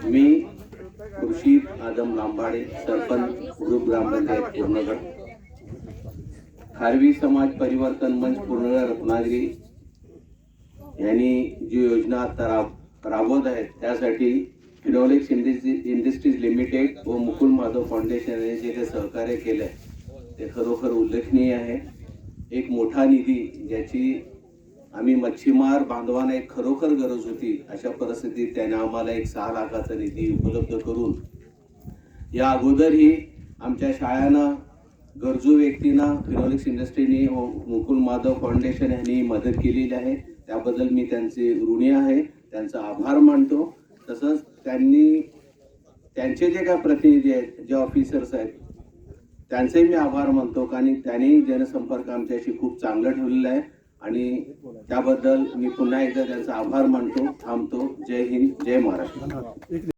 मी खुर्शीद आदम लांबाडे, sarpanch group ग्रामपंचायत पूर्णगड, खारवी समाज परिवर्तन मंच पूर्णगड रत्नागिरी यांनी जी योजना आता राबवत आहेत त्यासाठी फिनोलेक्स इंडस्ट्रीज लिमिटेड व मुकुल माधव फाउंडेशन यांनी जे काही सहकार्य केलं ते खरोखर उल्लेखनीय आहे। एक मोठा निधी ज्याची आम्ही मच्छीमार बांधवांना एक खरोखर गरज होती, अशा परिस्थितीत त्याने आम्हाला एक 6 लाखाचा निधी उपलब्ध करून या अगोदरही आमच्या शाळांना गरजू व्यक्तींना फिनोलेक्स इंडस्ट्रीनी व मुकुल माधव फाउंडेशन यांनी मदत केलेली आहे। त्याबद्दल मी त्यांचे ऋणी आहे, त्यांचा आभार मानतो। तसंच त्यांचे जे काही प्रतिनिधी आहेत, जे ऑफिसर्स आहेत, त्यांचे मी आभार मानतो, कारण त्यांनी जनसंपर्क आमच्याशी खूप चांगलं ठेवलेला आहे आणि त्याबद्दल मी पुन्हा एकदा त्यांचा आभार मानतो। थांबतो। जय हिंद, जय महाराष्ट्र।